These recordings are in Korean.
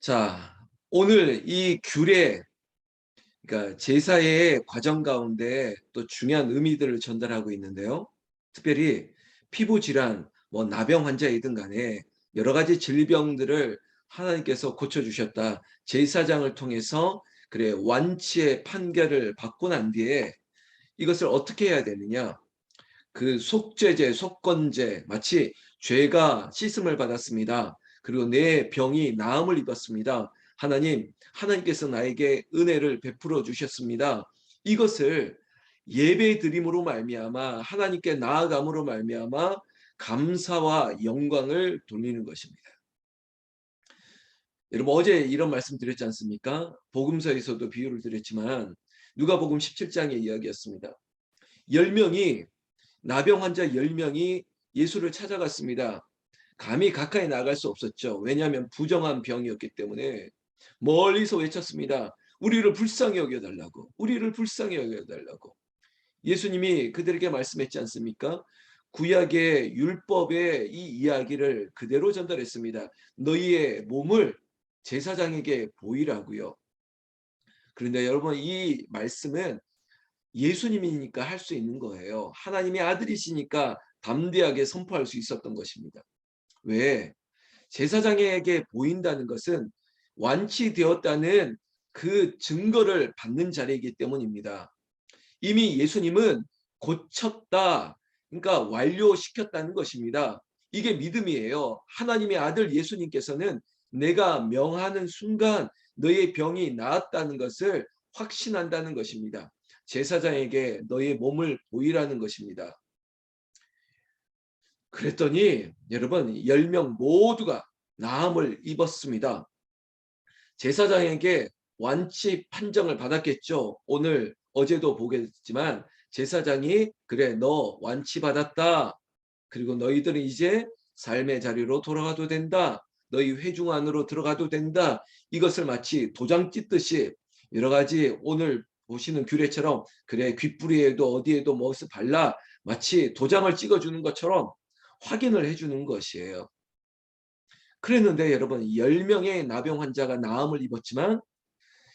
자, 오늘 이 규례, 그러니까 제사의 과정 가운데 또 중요한 의미들을 전달하고 있는데요. 특별히 피부 질환, 뭐 나병 환자이든 간에 여러 가지 질병들을 하나님께서 고쳐주셨다. 제사장을 통해서 그래 완치의 판결을 받고 난 뒤에 이것을 어떻게 해야 되느냐? 그 속죄제, 속건제, 마치 죄가 씻음을 받았습니다. 그리고 내 병이 나음을 입었습니다. 하나님께서 나에게 은혜를 베풀어 주셨습니다. 이것을 예배 드림으로 말미암아 하나님께 나아감으로 말미암아 감사와 영광을 돌리는 것입니다. 여러분 어제 이런 말씀 드렸지 않습니까? 복음서에서도 비유를 드렸지만 누가복음 17장의 이야기였습니다. 10명이 나병 환자 10명이 예수를 찾아갔습니다. 감히 가까이 나갈 수 없었죠. 왜냐하면 부정한 병이었기 때문에 멀리서 외쳤습니다. 우리를 불쌍히 여겨달라고. 우리를 불쌍히 여겨달라고. 예수님이 그들에게 말씀했지 않습니까? 구약의 율법의 이 이야기를 그대로 전달했습니다. 너희의 몸을 제사장에게 보이라고요. 그런데 여러분 이 말씀은 예수님이니까 할 수 있는 거예요. 하나님의 아들이시니까 담대하게 선포할 수 있었던 것입니다. 왜? 제사장에게 보인다는 것은 완치되었다는 그 증거를 받는 자리이기 때문입니다. 이미 예수님은 고쳤다, 그러니까 완료시켰다는 것입니다. 이게 믿음이에요. 하나님의 아들 예수님께서는 내가 명하는 순간 너의 병이 나았다는 것을 확신한다는 것입니다. 제사장에게 너의 몸을 보이라는 것입니다. 그랬더니 여러분 10명 모두가 나음을 입었습니다. 제사장에게 완치 판정을 받았겠죠. 오늘 어제도 보겠지만 제사장이 그래 너 완치 받았다. 그리고 너희들은 이제 삶의 자리로 돌아가도 된다. 너희 회중 안으로 들어가도 된다. 이것을 마치 도장 찍듯이 여러 가지 오늘 보시는 규례처럼 그래 귓부리에도 어디에도 무엇을 발라 마치 도장을 찍어주는 것처럼 확인을 해주는 것이에요. 그랬는데 여러분 10명의 나병 환자가 나음을 입었지만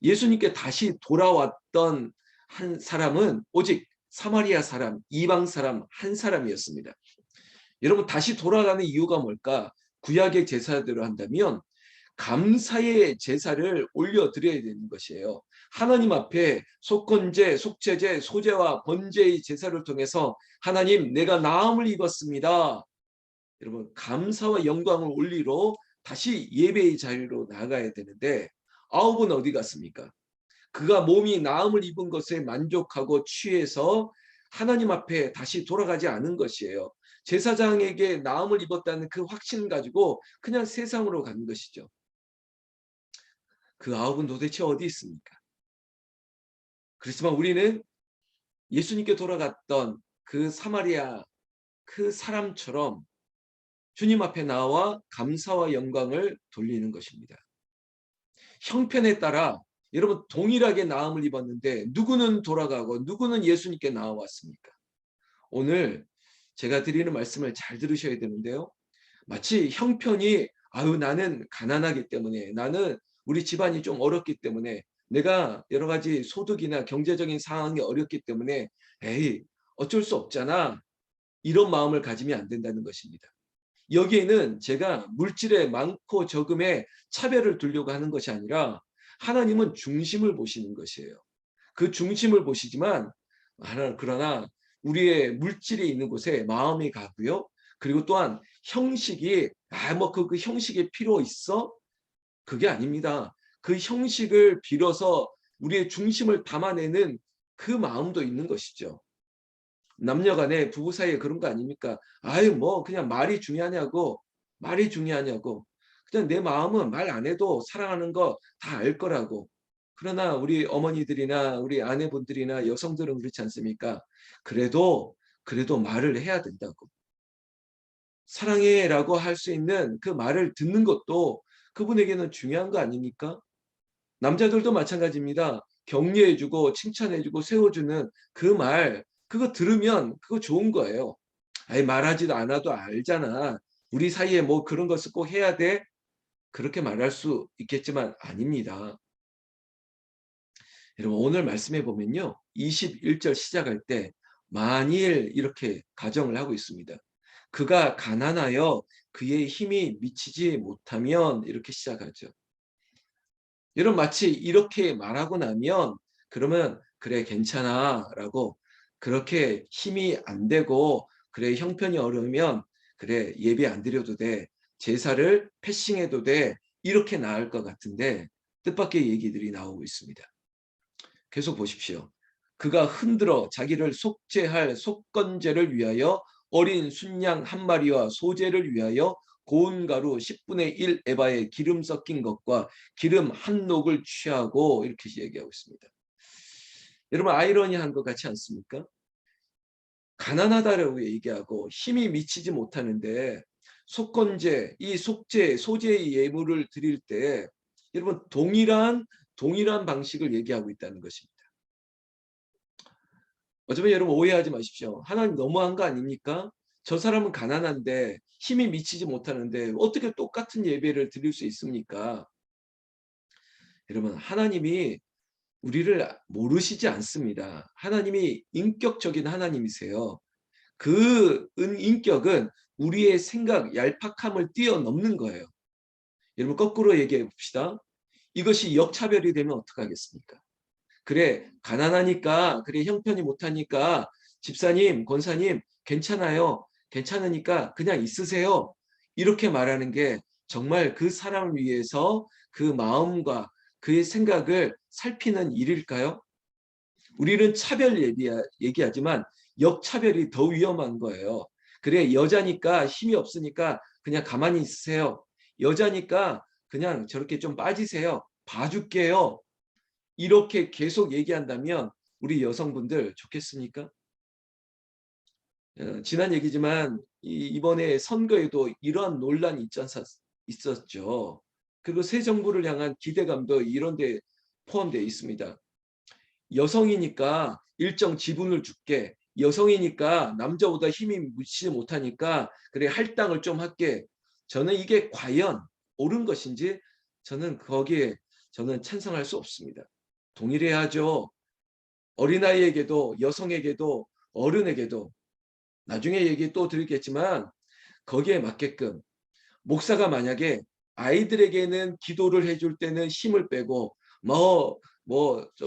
예수님께 다시 돌아왔던 한 사람은 오직 사마리아 사람, 이방 사람 한 사람이었습니다. 여러분 다시 돌아가는 이유가 뭘까? 구약의 제사대로 한다면 감사의 제사를 올려드려야 되는 것이에요. 하나님 앞에 속건제, 속죄제, 소제와 번제의 제사를 통해서 하나님 내가 나음을 입었습니다. 여러분 감사와 영광을 올리러 다시 예배의 자리로 나가야 되는데 아홉은 어디 갔습니까? 그가 몸이 나음을 입은 것에 만족하고 취해서 하나님 앞에 다시 돌아가지 않은 것이에요. 제사장에게 나음을 입었다는 그 확신 가지고 그냥 세상으로 가는 것이죠. 그 아홉은 도대체 어디 있습니까? 그렇지만 우리는 예수님께 돌아갔던 그 사마리아 그 사람처럼 주님 앞에 나와 감사와 영광을 돌리는 것입니다. 형편에 따라 여러분 동일하게 나음을 입었는데 누구는 돌아가고 누구는 예수님께 나와왔습니까? 오늘 제가 드리는 말씀을 잘 들으셔야 되는데요. 마치 형편이 아유 나는 가난하기 때문에 나는 우리 집안이 좀 어렵기 때문에 내가 여러 가지 소득이나 경제적인 상황이 어렵기 때문에 에이 어쩔 수 없잖아. 이런 마음을 가지면 안 된다는 것입니다. 여기에는 제가 물질의 많고 적음에 차별을 두려고 하는 것이 아니라 하나님은 중심을 보시는 것이에요. 그 중심을 보시지만 그러나 우리의 물질이 있는 곳에 마음이 가고요. 그리고 또한 형식이 그 형식이 필요 있어? 그게 아닙니다. 그 형식을 빌어서 우리의 중심을 담아내는 그 마음도 있는 것이죠. 남녀간에 부부 사이에 그런 거 아닙니까? 아유 뭐 그냥 말이 중요하냐고 그냥 내 마음은 말 안 해도 사랑하는 거 다 알 거라고. 그러나 우리 어머니들이나 우리 아내분들이나 여성들은 그렇지 않습니까? 그래도 말을 해야 된다고. 사랑해라고 할 수 있는 그 말을 듣는 것도 그분에게는 중요한 거 아닙니까? 남자들도 마찬가지입니다. 격려해주고 칭찬해주고 세워주는 그 말, 그거 들으면 그거 좋은 거예요. 아이 말하지도 않아도 알잖아. 우리 사이에 뭐 그런 것을 꼭 해야 돼? 그렇게 말할 수 있겠지만 아닙니다. 여러분 오늘 말씀해 보면요. 21절 시작할 때 만일 이렇게 가정을 하고 있습니다. 그가 가난하여 그의 힘이 미치지 못하면 이렇게 시작하죠. 여러분 마치 이렇게 말하고 나면 그러면 그래 괜찮아라고 그렇게 힘이 안 되고 그래 형편이 어려우면 그래 예배 안 드려도 돼. 제사를 패싱해도 돼. 이렇게 나을 것 같은데 뜻밖의 얘기들이 나오고 있습니다. 계속 보십시오. 그가 흔들어 자기를 속죄할 속건제를 위하여 어린 순양 한 마리와 소제를 위하여 고운 가루 10분의 1 에바에 기름 섞인 것과 기름 한 녹을 취하고 이렇게 얘기하고 있습니다. 여러분 아이러니한 것 같지 않습니까? 가난하다라고 얘기하고 힘이 미치지 못하는데 속건제, 이 속죄, 소제의 예물을 드릴 때 여러분 동일한 방식을 얘기하고 있다는 것입니다. 어쩌면 여러분 오해하지 마십시오. 하나님 너무한 거 아닙니까? 저 사람은 가난한데 힘이 미치지 못하는데 어떻게 똑같은 예배를 드릴 수 있습니까? 여러분 하나님이 우리를 모르시지 않습니다. 하나님이 인격적인 하나님이세요. 그 인격은 우리의 생각, 얄팍함을 뛰어넘는 거예요. 여러분 거꾸로 얘기해 봅시다. 이것이 역차별이 되면 어떡하겠습니까? 그래 가난하니까 그래 형편이 못하니까 집사님 권사님 괜찮아요. 괜찮으니까 그냥 있으세요. 이렇게 말하는 게 정말 그 사람을 위해서 그 마음과 그의 생각을 살피는 일일까요? 우리는 얘기하지만 역차별이 더 위험한 거예요. 그래 여자니까 힘이 없으니까 그냥 가만히 있으세요. 여자니까 그냥 저렇게 좀 빠지세요. 봐줄게요. 이렇게 계속 얘기한다면 우리 여성분들 좋겠습니까? 지난 얘기지만 이번에 선거에도 이러한 논란이 있었죠. 그리고 새 정부를 향한 기대감도 이런 데 포함되어 있습니다. 여성이니까 일정 지분을 줄게. 여성이니까 남자보다 힘이 묻지 못하니까 그래 할당을 좀 할게. 저는 이게 과연 옳은 것인지 저는 거기에 저는 찬성할 수 없습니다. 동일해야죠. 어린아이에게도 여성에게도 어른에게도 나중에 얘기 또 드리겠지만 거기에 맞게끔 목사가 만약에 아이들에게는 기도를 해줄 때는 힘을 빼고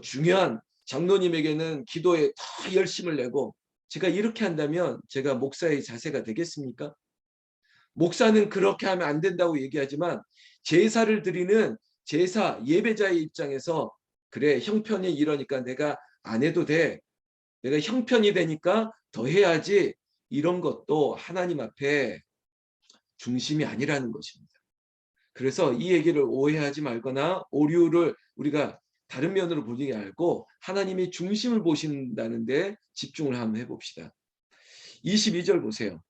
중요한 장로님에게는 기도에 더 열심을 내고 제가 이렇게 한다면 제가 목사의 자세가 되겠습니까? 목사는 그렇게 하면 안 된다고 얘기하지만 제사를 드리는 제사 예배자의 입장에서 그래 형편이 이러니까 내가 안 해도 돼. 내가 형편이 되니까 더 해야지. 이런 것도 하나님 앞에 중심이 아니라는 것입니다. 그래서 이 얘기를 오해하지 말거나 오류를 우리가 다른 면으로 보지 말고 하나님이 중심을 보신다는 데 집중을 한번 해봅시다. 22절 보세요.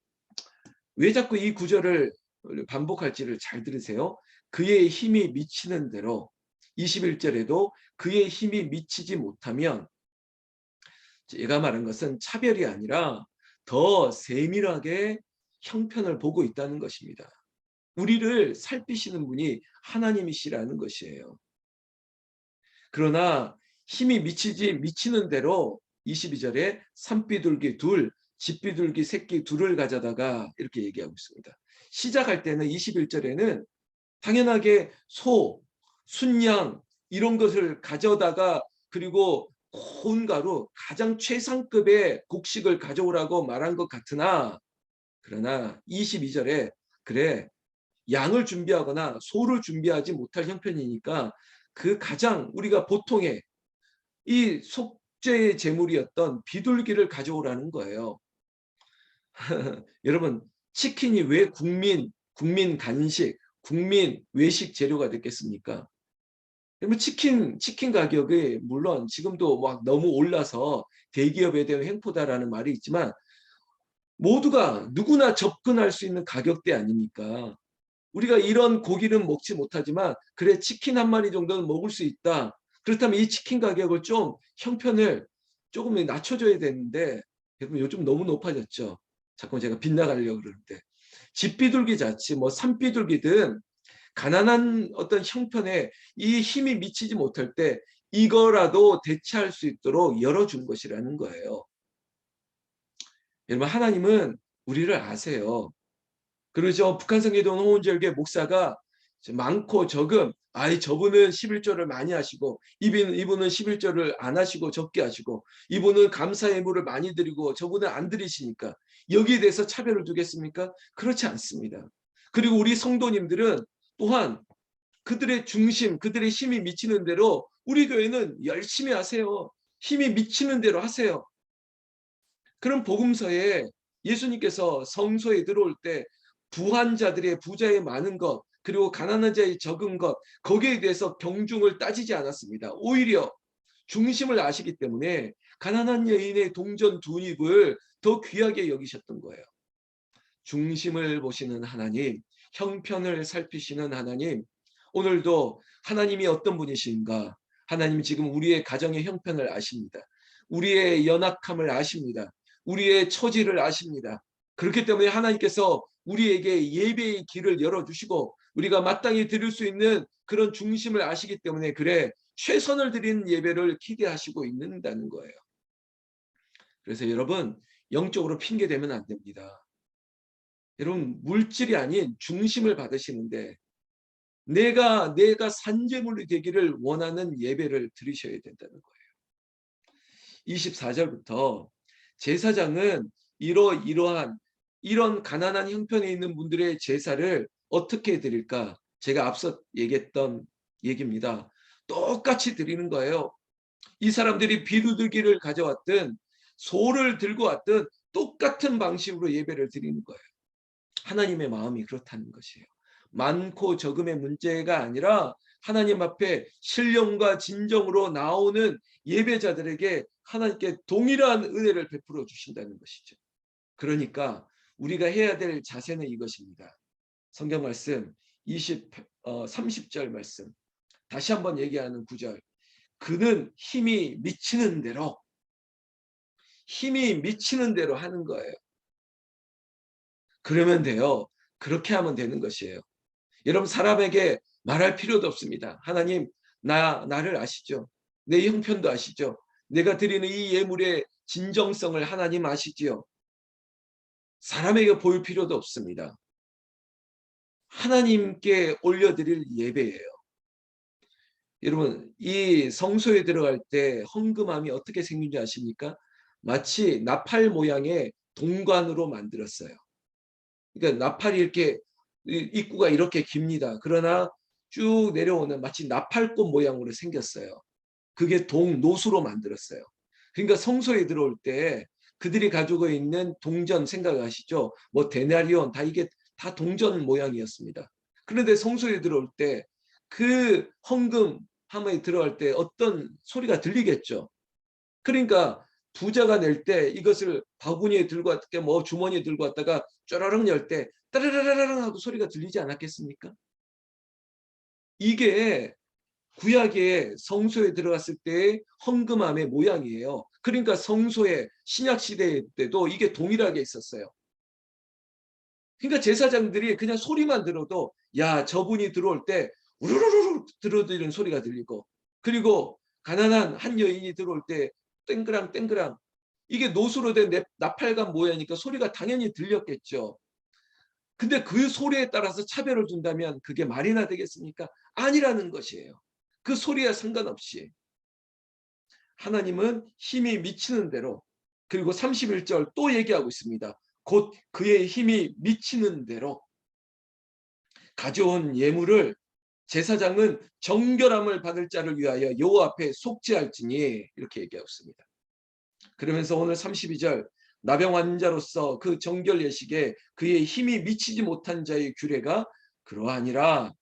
왜 자꾸 이 구절을 반복할지를 잘 들으세요. 그의 힘이 미치는 대로 21절에도 그의 힘이 미치지 못하면 제가 말한 것은 차별이 아니라 더 세밀하게 형편을 보고 있다는 것입니다. 우리를 살피시는 분이 하나님이시라는 것이에요. 그러나 힘이 미치는 대로 22절에 산비둘기 둘, 집비둘기 새끼 둘을 가져다가 이렇게 얘기하고 있습니다. 시작할 때는 21절에는 당연하게 소, 순양 이런 것을 가져다가 그리고 고운 가루 가장 최상급의 곡식을 가져오라고 말한 것 같으나 그러나 22절에 그래 양을 준비하거나 소를 준비하지 못할 형편이니까 그 가장 우리가 보통의 이 속죄의 제물이었던 비둘기를 가져오라는 거예요. 여러분 치킨이 왜 국민 간식, 국민 외식 재료가 됐겠습니까? 여러분 치킨 가격이 물론 지금도 막 너무 올라서 대기업에 대한 횡포다라는 말이 있지만 모두가 누구나 접근할 수 있는 가격대 아닙니까? 우리가 이런 고기는 먹지 못하지만 그래 치킨 한 마리 정도는 먹을 수 있다. 그렇다면 이 치킨 가격을 좀 형편을 조금 낮춰줘야 되는데 여러분 요즘 너무 높아졌죠. 자꾸 제가 빗나가려고 그러는데 집비둘기 자치 뭐 산비둘기든 가난한 어떤 형편에 이 힘이 미치지 못할 때 이거라도 대체할 수 있도록 열어준 것이라는 거예요. 여러분, 하나님은 우리를 아세요. 그러죠. 북한성계동 홍은절교 목사가 많고 적음, 저분은 11조를 많이 하시고 이분은 11조를 안 하시고 적게 하시고 이분은 감사 예물을 많이 드리고 저분은 안 드리시니까 여기에 대해서 차별을 두겠습니까? 그렇지 않습니다. 그리고 우리 성도님들은 또한 그들의 중심, 그들의 힘이 미치는 대로 우리 교회는 열심히 하세요. 힘이 미치는 대로 하세요. 그런 복음서에 예수님께서 성소에 들어올 때 부한 자들의 부자의 많은 것, 그리고 가난한 자의 적은 것, 거기에 대해서 경중을 따지지 않았습니다. 오히려 중심을 아시기 때문에 가난한 여인의 동전 두 입을 더 귀하게 여기셨던 거예요. 중심을 보시는 하나님, 형편을 살피시는 하나님, 오늘도 하나님이 어떤 분이신가? 하나님 지금 우리의 가정의 형편을 아십니다. 우리의 연약함을 아십니다. 우리의 처지를 아십니다. 그렇기 때문에 하나님께서 우리에게 예배의 길을 열어주시고 우리가 마땅히 드릴 수 있는 그런 중심을 아시기 때문에 그래 최선을 드린 예배를 기대하시고 있는다는 거예요. 그래서 여러분, 영적으로 핑계대면 안 됩니다. 여러분, 물질이 아닌 중심을 받으시는데 내가 산제물이 되기를 원하는 예배를 드리셔야 된다는 거예요. 24절부터 제사장은 이러한 이런 가난한 형편에 있는 분들의 제사를 어떻게 드릴까? 제가 앞서 얘기했던 얘기입니다. 똑같이 드리는 거예요. 이 사람들이 비두들기를 가져왔든 소를 들고 왔든 똑같은 방식으로 예배를 드리는 거예요. 하나님의 마음이 그렇다는 것이에요. 많고 적음의 문제가 아니라 하나님 앞에 신령과 진정으로 나오는 예배자들에게 하나님께 동일한 은혜를 베풀어 주신다는 것이죠. 그러니까 우리가 해야 될 자세는 이것입니다. 성경 말씀 30절 말씀 다시 한번 얘기하는 9절. 그는 힘이 미치는 대로 하는 거예요. 그러면 돼요. 그렇게 하면 되는 것이에요. 여러분, 사람에게 말할 필요도 없습니다. 하나님, 나를 아시죠? 내 형편도 아시죠? 내가 드리는 이 예물의 진정성을 하나님 아시지요? 사람에게 보일 필요도 없습니다. 하나님께 올려드릴 예배예요. 여러분, 이 성소에 들어갈 때 헌금함이 어떻게 생긴지 아십니까? 마치 나팔 모양의 동관으로 만들었어요. 그러니까 나팔이 이렇게 입구가 이렇게 깁니다. 그러나 쭉 내려오는 마치 나팔꽃 모양으로 생겼어요. 그게 노수로 만들었어요. 그러니까 성소에 들어올 때 그들이 가지고 있는 동전 생각하시죠? 뭐 데나리온 다 이게 다 동전 모양이었습니다. 그런데 성소에 들어올 때 그 헌금함에 들어갈 때 어떤 소리가 들리겠죠. 그러니까 부자가 낼 때 이것을 바구니에 들고 왔다가 뭐 주머니에 들고 왔다가 쪼르륵 열 때 따라라라랑 하고 소리가 들리지 않았겠습니까? 이게 구약의 성소에 들어갔을 때의 헌금함의 모양이에요. 그러니까 성소의 신약 시대 때도 이게 동일하게 있었어요. 그러니까 제사장들이 그냥 소리만 들어도 야, 저분이 들어올 때 우르르르 들어드리는 소리가 들리고, 그리고 가난한 한 여인이 들어올 때 땡그랑 땡그랑, 이게 노수로 된 나팔관 모양이니까 소리가 당연히 들렸겠죠. 근데 그 소리에 따라서 차별을 둔다면 그게 말이나 되겠습니까? 아니라는 것이에요. 그 소리와 상관없이 하나님은 힘이 미치는 대로, 그리고 31절 또 얘기하고 있습니다. 곧 그의 힘이 미치는 대로 가져온 예물을 제사장은 정결함을 받을 자를 위하여 여호와 앞에 속죄할지니, 이렇게 얘기하고 있습니다. 그러면서 오늘 32절 나병 환자로서 그 정결 예식에 그의 힘이 미치지 못한 자의 규례가 그러하니라.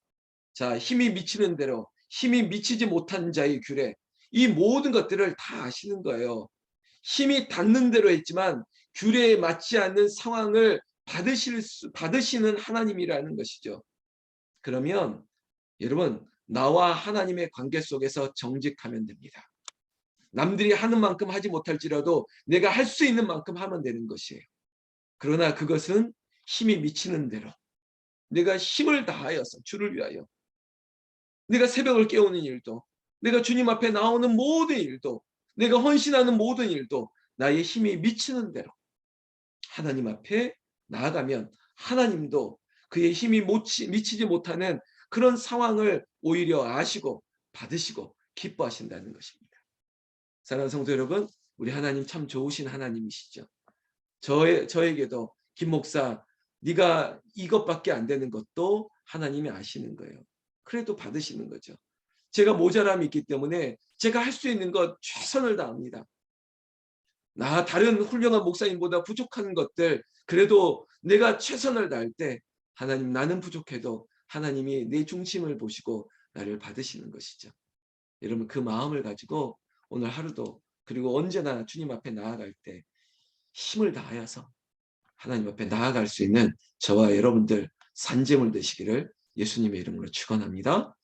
자, 힘이 미치는 대로, 힘이 미치지 못한 자의 규례, 이 모든 것들을 다 아시는 거예요. 힘이 닿는 대로 했지만 규례에 맞지 않는 상황을 받으시는 하나님이라는 것이죠. 그러면 여러분, 나와 하나님의 관계 속에서 정직하면 됩니다. 남들이 하는 만큼 하지 못할지라도 내가 할 수 있는 만큼 하면 되는 것이에요. 그러나 그것은 힘이 미치는 대로, 내가 힘을 다하여서 주를 위하여 내가 새벽을 깨우는 일도, 내가 주님 앞에 나오는 모든 일도, 내가 헌신하는 모든 일도 나의 힘이 미치는 대로 하나님 앞에 나아가면 하나님도 그의 힘이 미치지 못하는 그런 상황을 오히려 아시고 받으시고 기뻐하신다는 것입니다. 사랑하는 성도 여러분, 우리 하나님 참 좋으신 하나님이시죠. 저에게도 김 목사, 네가 이것밖에 안 되는 것도 하나님이 아시는 거예요. 그래도 받으시는 거죠. 제가 모자람이 있기 때문에 제가 할 수 있는 것 최선을 다합니다. 다른 훌륭한 목사님보다 부족한 것들, 그래도 내가 최선을 다할 때 하나님, 나는 부족해도 하나님이 내 중심을 보시고 나를 받으시는 것이죠. 여러분, 그 마음을 가지고 오늘 하루도, 그리고 언제나 주님 앞에 나아갈 때 힘을 다하여서 하나님 앞에 나아갈 수 있는 저와 여러분들 산재물 되시기를 예수님의 이름으로 축원합니다.